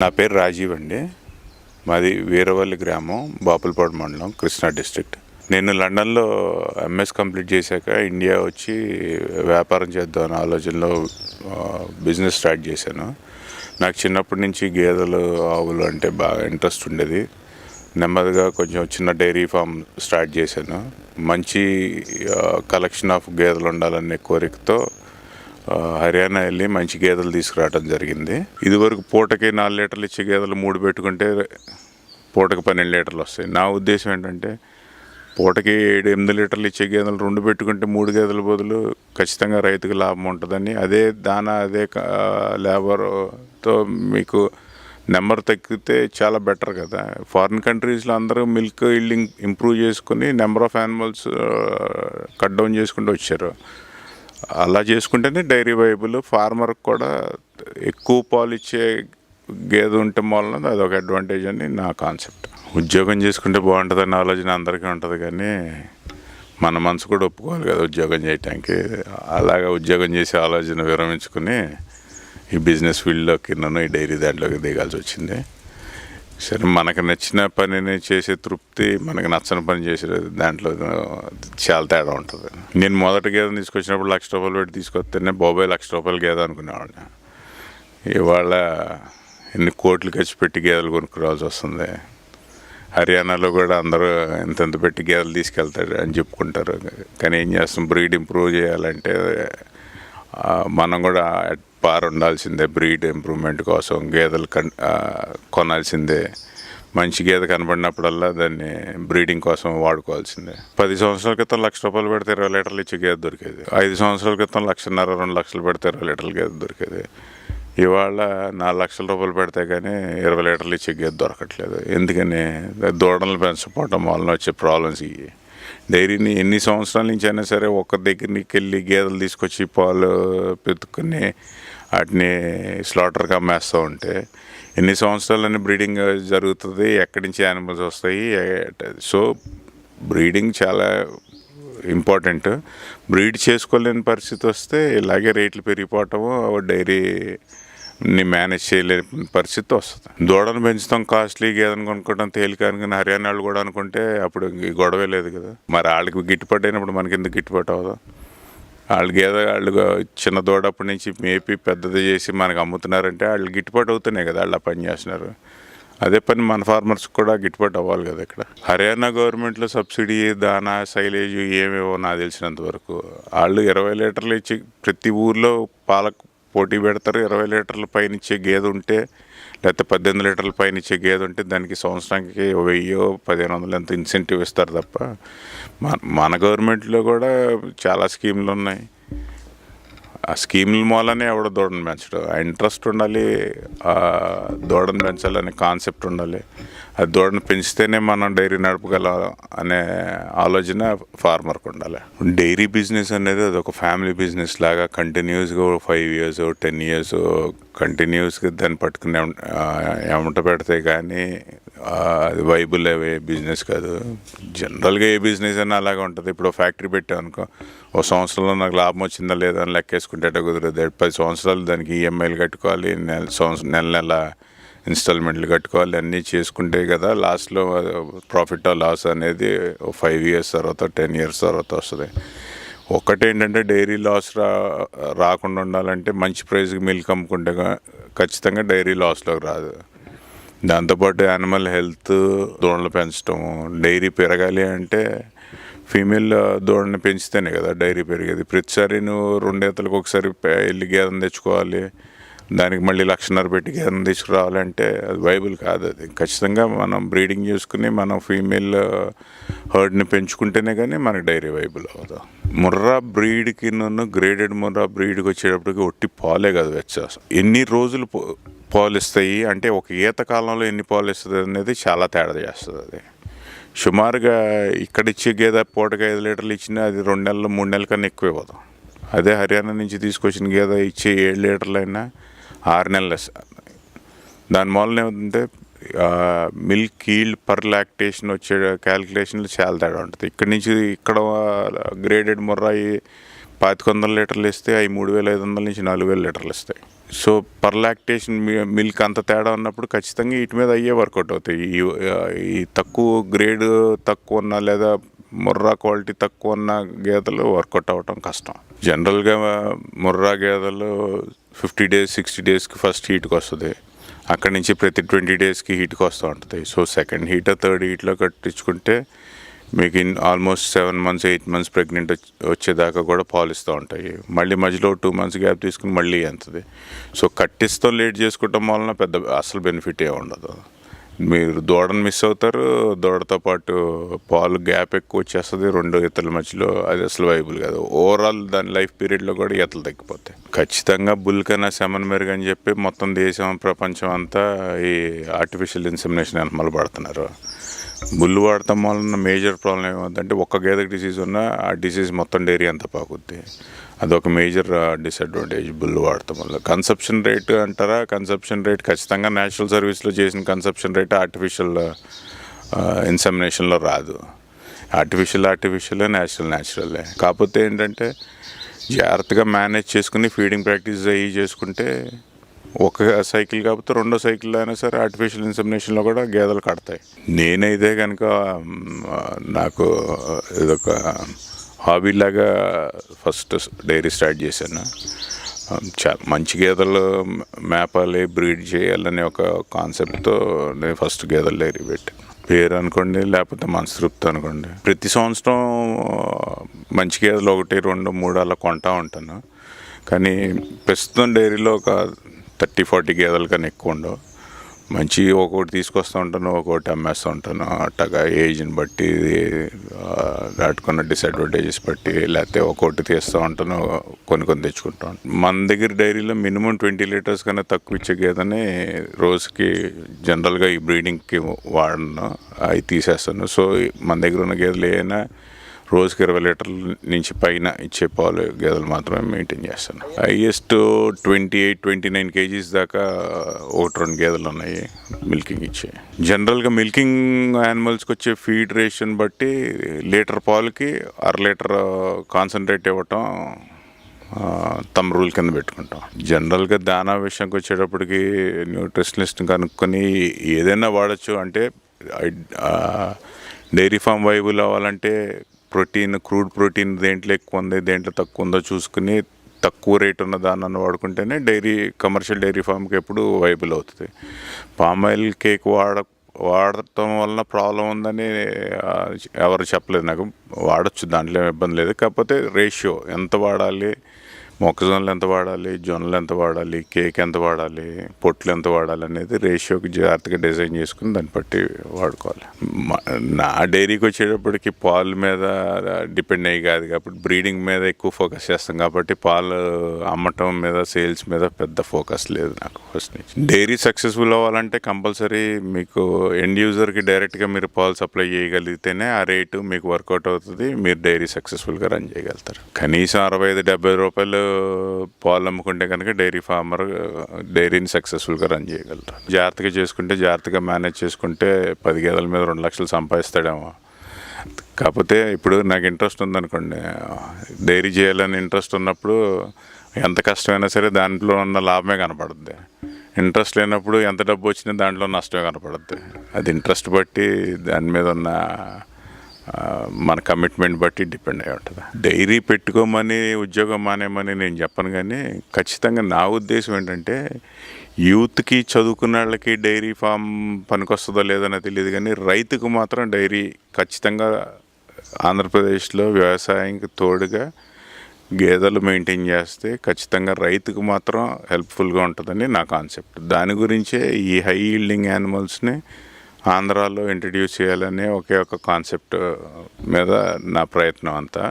నా పేరు రాజీవ్ అండి. మాది వీరవల్లి గ్రామం, బాపులపాడు మండలం, కృష్ణా డిస్ట్రిక్ట్. నేను లండన్లో ఎంఎస్ కంప్లీట్ చేశాక ఇండియా వచ్చి వ్యాపారం చేద్దామని ఆలోచనలో బిజినెస్ స్టార్ట్ చేశాను. నాకు చిన్నప్పటి నుంచి గేదెలు, ఆవులు అంటే బాగా ఇంట్రెస్ట్ ఉండేది. నెమ్మదిగా కొంచెం చిన్న డైరీ ఫామ్ స్టార్ట్ చేశాను. మంచి కలెక్షన్ ఆఫ్ గేదెలు ఉండాలనే కోరికతో హర్యానా వెళ్ళి మంచి గేదెలు తీసుకురావడం జరిగింది. ఇదివరకు పూటకి 4 లీటర్లు ఇచ్చే గేదెలు 3 పెట్టుకుంటే పూటకి 12 లీటర్లు వస్తాయి. నా ఉద్దేశం ఏంటంటే పూటకి 7-8 లీటర్లు ఇచ్చే గేదెలు 2 పెట్టుకుంటే 3 గేదెల బదులు ఖచ్చితంగా రైతుకు లాభం ఉంటుందని, అదే దానా అదే లేబర్తో మీకు నెంబర్ తగ్గితే చాలా బెటర్ కదా. ఫారిన్ కంట్రీస్లో అందరూ మిల్క్ ఈల్డింగ్ ఇంప్రూవ్ చేసుకుని number of animals cut down చేసుకుంటూ వచ్చారు. అలా చేసుకుంటేనే డైరీ వైబుల్, ఫార్మర్కి కూడా ఎక్కువ పాలు ఇచ్చే గేదె ఉంటే వలన అదొక అడ్వాంటేజ్ అని నా కాన్సెప్ట్. ఉద్యోగం చేసుకుంటే బాగుంటుందన్న ఆలోచన అందరికీ ఉంటుంది, కానీ మన మనసు కూడా ఒప్పుకోవాలి కదా ఉద్యోగం చేయటానికి. అలాగా ఉద్యోగం చేసే ఆలోచన విరమించుకుని ఈ బిజినెస్ ఫీల్డ్లోకి నన్ను ఈ డైరీ దాంట్లోకి దిగాల్సి వచ్చింది. సరే, మనకు నచ్చిన పనిని చేసే తృప్తి, మనకు నచ్చని పని చేసే దాంట్లో చాలా తేడా ఉంటుంది. నేను మొదటి గేదె తీసుకొచ్చినప్పుడు ₹1,00,000 పెట్టి తీసుకొస్తేనే బాబాయ్ ₹1,00,000 గేదె అనుకునేవాడిని. ఇవాళ ఎన్ని కోట్లు ఖర్చు పెట్టి గేదెలు కొనుక్కురావాల్సి వస్తుంది. హర్యానాలో కూడా అందరూ ఎంతెంత పెట్టి గేదెలు తీసుకెళ్తారు అని చెప్పుకుంటారు, కానీ ఏం చేస్తాం, బ్రీడ్ ఇంప్రూవ్ చేయాలంటే మనం కూడా పార్ ఉండాల్సిందే. బ్రీడ్ ఇంప్రూవ్మెంట్ కోసం గేదెలు కొనాల్సిందే. మంచి గేదె కనబడినప్పుడల్లా దాన్ని బ్రీడింగ్ కోసం వాడుకోవాల్సిందే. 10 సంవత్సరాల క్రితం ₹1,00,000 పెడితే 20 లీటర్లు ఇచ్చే గేదె దొరికేది. 5 సంవత్సరాల క్రితం 1,50,000-2 లక్షలు పెడితే 20 లీటర్ల గేదె దొరికేది. ఇవాళ ₹4,00,000 పెడితే కానీ 20 లీటర్లు ఇచ్చే గేదె దొరకట్లేదు. ఎందుకని? దూడలు పెంచకపోవటం వలన వచ్చే ప్రాబ్లమ్స్ ఇవి. డైరీని ఎన్ని సంవత్సరాల నుంచి అయినా సరే ఒక్క దగ్గరికి వెళ్ళి గేదెలు తీసుకొచ్చి పాలు పెట్టుకుని వాటిని స్లాటర్కి అమ్మేస్తూ ఉంటే ఎన్ని సంవత్సరాలని బ్రీడింగ్ జరుగుతుంది, ఎక్కడి నుంచి యానిమల్స్ వస్తాయి. సో బ్రీడింగ్ చాలా ఇంపార్టెంట్. బ్రీడ్ చేసుకోలేని పరిస్థితి వస్తే ఇలాగే రేట్లు పెరిగిపోవటము, డైరీని మేనేజ్ చేయలేని పరిస్థితి వస్తుంది. దూడను పెంచుతాం కాస్ట్లీ, గేదెను కొనుక్కోవడం తేలిక అనుకుని హర్యానా వాళ్ళు కూడా అనుకుంటే అప్పుడు ఈ గొడవే లేదు కదా. మరి వాళ్ళకి గిట్టుబాటు అయినప్పుడు మనకి ఎందుకు గిట్టుబాటు అవ్వదు? వాళ్ళు చిన్న దూడప్పటి నుంచి మేపి పెద్దది చేసి మనకు అమ్ముతున్నారంటే వాళ్ళు గిట్టుబాటు అవుతున్నాయి కదా, వాళ్ళు పని చేస్తున్నారు. అదే పని మన ఫార్మర్స్కి కూడా గిట్టుబాటు అవ్వాలి కదా. ఇక్కడ హర్యానా గవర్నమెంట్లో సబ్సిడీ, దానా, సైలేజ్ ఏమేవో నాకు తెలిసినంత వరకు వాళ్ళు 20 లీటర్లు ఇచ్చి ప్రతి ఊర్లో పాలకు పోటీ పెడతారు. 20 లీటర్ల పైన ఇచ్చే గేదె ఉంటే, లేకపోతే 18 లీటర్ల పైన ఇచ్చే గేదె ఉంటే దానికి సంవత్సరానికి 1,000-1,500 ఎంత ఇన్సెంటివ్ ఇస్తారు తప్ప. మన గవర్నమెంట్లో కూడా చాలా స్కీములు ఉన్నాయి. ఆ స్కీముల మూలనే ఎవడో దూడను పెంచడం. ఆ ఇంట్రెస్ట్ ఉండాలి, దూడను పెంచాలనే కాన్సెప్ట్ ఉండాలి. ఆ దూడను పెంచితేనే మనం డైరీ నడపగలం అనే ఆలోచన ఫార్మర్కి ఉండాలి. డైరీ బిజినెస్ అనేది అదొక ఫ్యామిలీ బిజినెస్ లాగా కంటిన్యూస్గా 5 years 10 years కంటిన్యూస్గా దాన్ని పట్టుకునే ఎమట పెడితే కానీ అది వైబుల్ అయ్యే బిజినెస్ కాదు. జనరల్గా ఏ బిజినెస్ అయినా అలాగే ఉంటుంది. ఇప్పుడు ఫ్యాక్టరీ పెట్టామనుకో, ఓ సంవత్సరంలో నాకు లాభం వచ్చిందా లేదా అని లెక్కేసుకుంటే కుదరదు. 10 సంవత్సరాలు దానికి ఈఎంఐలు కట్టుకోవాలి, నెల ఇన్స్టాల్మెంట్లు కట్టుకోవాలి, అన్నీ చేసుకుంటే కదా లాస్ట్లో ప్రాఫిట్ ఆర్ లాస్ అనేది 5 years తర్వాత 10 years తర్వాత వస్తుంది. ఒక్కటేంటంటే డైరీ లాస్ రాకుండా ఉండాలంటే మంచి ప్రైస్కి మిల్క్ అమ్ముకుంటే ఖచ్చితంగా డైరీ లాస్లోకి రాదు. దాంతోపాటు యానిమల్ హెల్త్, దూడలు పెంచడము, డైరీ పెరగాలి అంటే ఫీమేల్ దూడని పెంచితేనే కదా డైరీ పెరిగేది. ప్రతిసారి నువ్వు 2 ఈతలకు ఒకసారి వెళ్ళి గేదెను తెచ్చుకోవాలి, దానికి మళ్ళీ 1,50,000 పెట్టి గేదెను తీసుకురావాలంటే అది వైబుల్ కాదు. అది ఖచ్చితంగా మనం బ్రీడింగ్ చేసుకుని మనం ఫీమేల్ హర్డ్ని పెంచుకుంటేనే కానీ మనకి డైరీ వైబుల్ అవుతుంది. ముర్రా బ్రీడ్కి గ్రేడెడ్ ముర్రా బ్రీడ్కి వచ్చేటప్పటికి ఒట్టి పాలే కాదు, వ్యత్యాసం. ఎన్ని రోజులు పాలు ఇస్తాయి అంటే ఒక ఈత కాలంలో ఎన్ని పాలు ఇస్తుంది అనేది చాలా తేడా చేస్తుంది. అది సుమారుగా ఇక్కడ ఇచ్చే గేదె పూటకి 5 లీటర్లు ఇచ్చినా అది 2 నెలలు 3 నెలల కన్నా ఎక్కువ ఇవ్వదు. అదే హర్యానా నుంచి తీసుకొచ్చిన గేదె ఇచ్చే 7 లీటర్లు అయినా 6 నెలలు ఇస్తుంది. దాని మూలన ఏమిటంటే మిల్క్ ఈల్డ్ పర్ లాక్టేషన్ వచ్చే క్యాలిక్యులేషన్లు చాలా తేడా ఉంటుంది. ఇక్కడ నుంచి ఇక్కడ గ్రేడెడ్ ముర్రాయి 2500 లీటర్లు ఇస్తే అవి 3500 నుంచి 4000 లీటర్లు ఇస్తాయి. సో పర్ లాక్టేషన్ మిల్క్ అంత తేడా ఉన్నప్పుడు ఖచ్చితంగా వీటి మీద అయ్యే వర్కౌట్ అవుతాయి. ఈ తక్కువ గ్రేడ్ తక్కువ ఉన్న లేదా ముర్రా క్వాలిటీ తక్కువ ఉన్న గేదెలు వర్కౌట్ అవ్వటం కష్టం. జనరల్గా ముర్రా గేదెలు 50 days 60 daysకి ఫస్ట్ హీట్కి వస్తుంది. అక్కడి నుంచి ప్రతి 20 daysకి హీట్కి వస్తూ ఉంటుంది. సో సెకండ్ హీట్ థర్డ్ హీట్లో కట్టించుకుంటే మీకు ఆల్మోస్ట్ 7 months 8 months ప్రెగ్నెంట్ వచ్చేదాకా కూడా పాలు ఇస్తూ ఉంటాయి. మళ్ళీ మధ్యలో 2 months గ్యాప్ తీసుకుని మళ్ళీ ఎంతది. సో కట్టిస్తాం లేట్ చేసుకోవటం వలన పెద్ద అసలు బెనిఫిట్ ఏ ఉండదు. మీరు దూడను మిస్ అవుతారు, దూడతో పాటు పాలు గ్యాప్ ఎక్కువ వచ్చేస్తుంది 2 ఈతల మధ్యలో. అది అసలు వైబుల్ కాదు. ఓవరాల్ దాని లైఫ్ పీరియడ్లో కూడా ఈతలు తగ్గిపోతాయి. ఖచ్చితంగా బుల్ కన్నా సెమన్ మెరుగు అని చెప్పి మొత్తం దేశం ప్రపంచం అంతా ఈ ఆర్టిఫిషియల్ ఇన్సెమినేషన్ వెనమల పడుతున్నారు. బుల్ వాడటం వలన మేజర్ ప్రాబ్లం ఏమవుతుందంటే ఒక్క గేదెకి డిసీజ్ ఉన్నా ఆ డిసీజ్ మొత్తం డైరీ అంతా పాకుద్ది. అదొక మేజర్ డిసడ్వాంటేజ్ బుల్ వాడటం వల్ల. కన్సప్షన్ రేట్ అంటారా, కన్సప్షన్ రేట్ ఖచ్చితంగా నేచురల్ సర్వీస్లో చేసిన కన్సప్షన్ రేట్ ఆర్టిఫిషియల్ ఇన్సెమినేషన్లో రాదు. ఆర్టిఫిషియల్ న్యాచురలే. కాకపోతే ఏంటంటే జాగ్రత్తగా మేనేజ్ చేసుకుని ఫీడింగ్ ప్రాక్టీస్ అయ్యి చేసుకుంటే ఒక సైకిల్ కాకపోతే 2వ సైకిల్లో అయినా సరే ఆర్టిఫిషియల్ ఇన్సెమినేషన్లో కూడా గేదెలు కడతాయి. నేనైతే కనుక నాకు ఇదొక హాబీలాగా ఫస్ట్ డైరీ స్టార్ట్ చేశాను. మంచి గేదెలు మేపాలి, బ్రీడ్ చేయాలనే ఒక కాన్సెప్ట్తో నేను ఫస్ట్ గేదెలు డైరీ పెట్టాను. పేరు అనుకోండి లేకపోతే మనస్తృప్తి అనుకోండి. ప్రతి సంవత్సరం మంచి గేదెలు 1 2 3 అలా కొంటా ఉంటాను. కానీ ప్రస్తుతం డైరీలో ఒక 30-40 గేదెల కన్నా ఎక్కువ ఉండవు. మంచి ఒక్కొక్కటి తీసుకొస్తూ ఉంటాను, ఒక్కొక్కటి అమ్మేస్తూ ఉంటాను. అట్టగా ఏజ్ని బట్టి దాటుకున్న డిసడ్వాంటేజెస్ బట్టి లేకపోతే ఒక్కొక్కటి తీస్తూ ఉంటాను, కొన్ని తెచ్చుకుంటాను. మన దగ్గర డైరీలో మినిమం 20 లీటర్స్ కన్నా తక్కువ ఇచ్చే గేదెని రోజుకి జనరల్గా ఈ బ్రీడింగ్కి వాడను, అవి తీసేస్తాను. సో మన దగ్గర ఉన్న గేదెలు ఏమైనా రోజుకి 20 లీటర్ల నుంచి పైన ఇచ్చే పాలు గేదెలు మాత్రమే మెయింటైన్ చేస్తాను. హైయెస్ట్ 28-29 kgs దాకా 1-2 గేదెలు ఉన్నాయి మిల్కింగ్ ఇచ్చే. జనరల్గా మిల్కింగ్ యానిమల్స్కి వచ్చే ఫీడ్ రేషన్ బట్టి లీటర్ పాలకి 1/2 లీటర్ కాన్సన్ట్రేట్ ఇవ్వటం తమ రూల్ కింద పెట్టుకుంటాం. జనరల్గా దానా విషయంకి వచ్చేటప్పటికి న్యూట్రిషనిస్ట్ కనుక్కొని ఏదైనా వాడచ్చు. అంటే డైరీ ఫామ్ వైబుల్ అవ్వాలంటే క్రూడ్ ప్రోటీన్ దేంట్లో ఎక్కువ ఉంది దేంట్లో తక్కువ ఉందో చూసుకుని తక్కువ రేట్ ఉన్న దాన్ని వాడుకుంటేనే కమర్షియల్ డైరీ ఫామ్కి ఎప్పుడు వైబుల్ అవుతుంది. పామ్ ఆయిల్ కేక్ వాడటం వలన ప్రాబ్లం ఉందని ఎవరు చెప్పలేదు నాకు. వాడచ్చు, దాంట్లో ఇబ్బంది లేదు. కాకపోతే రేషియో ఎంత వాడాలి, మొక్కజొన్నలు ఎంత వాడాలి, జొన్నలు ఎంత వాడాలి, కేక్ ఎంత వాడాలి, పొట్లు ఎంత వాడాలి అనేది రేషియోకి జాగ్రత్తగా డిజైన్ చేసుకుని దాన్ని బట్టి వాడుకోవాలి. నా డైరీకి వచ్చేటప్పటికి పాలు మీద డిపెండ్ అయ్యి కాదు కాబట్టి బ్రీడింగ్ మీద ఎక్కువ ఫోకస్ చేస్తాం కాబట్టి పాలు అమ్మటం మీద సేల్స్ మీద పెద్ద ఫోకస్ లేదు నాకు ఫస్ట్ నుంచి. డైరీ సక్సెస్ఫుల్ అవ్వాలంటే కంపల్సరీ మీకు ఎండ్ యూజర్కి డైరెక్ట్గా మీరు పాలు సప్లై చేయగలిగితేనే ఆ రేటు మీకు వర్కౌట్ అవుతుంది, మీరు డైరీ సక్సెస్ఫుల్గా రన్ చేయగలుగుతారు. కనీసం 65-70 రూపాయలు పాలు అమ్ముకుంటే కనుక డైరీ ఫార్మర్ డైరీని సక్సెస్ఫుల్గా రన్ చేయగలరు. జాగ్రత్తగా చేసుకుంటే, జాగ్రత్తగా మేనేజ్ చేసుకుంటే 10 గేదెల మీద 2 లక్షలు సంపాదిస్తాడేమో. కాకపోతే ఇప్పుడు నాకు ఇంట్రెస్ట్ ఉందనుకోండి, డైరీ చేయాలని ఇంట్రెస్ట్ ఉన్నప్పుడు ఎంత కష్టమైనా సరే దాంట్లో ఉన్న లాభమే కనపడుద్ది. ఇంట్రెస్ట్ లేనప్పుడు ఎంత డబ్బు వచ్చినా దాంట్లో నష్టమే కనపడుద్ది. అది ఇంట్రెస్ట్ బట్టి దాని మీద ఉన్న మన కమిట్మెంట్ బట్టి డిపెండ్ అయి ఉంటుంది. డైరీ పెట్టుకోమని ఉద్యోగం మానేమని నేను చెప్పను, కానీ ఖచ్చితంగా నా ఉద్దేశం ఏంటంటే యూత్కి చదువుకున్న వాళ్ళకి డైరీ ఫామ్ పనికొస్తుందో లేదనే తెలియదు, కానీ రైతుకు మాత్రం డైరీ ఖచ్చితంగా ఆంధ్రప్రదేశ్లో వ్యవసాయానికి తోడుగా గేదెలు మెయింటైన్ చేస్తే ఖచ్చితంగా రైతుకు మాత్రం హెల్ప్ఫుల్గా ఉంటుందని నా కాన్సెప్ట్. దాని గురించే ఈ హై ఈల్డింగ్ యానిమల్స్ని ఆంధ్రాలో ఇంట్రడ్యూస్ చేయాలనే ఒకే ఒక కాన్సెప్ట్ మీద నా ప్రయత్నం అంతా.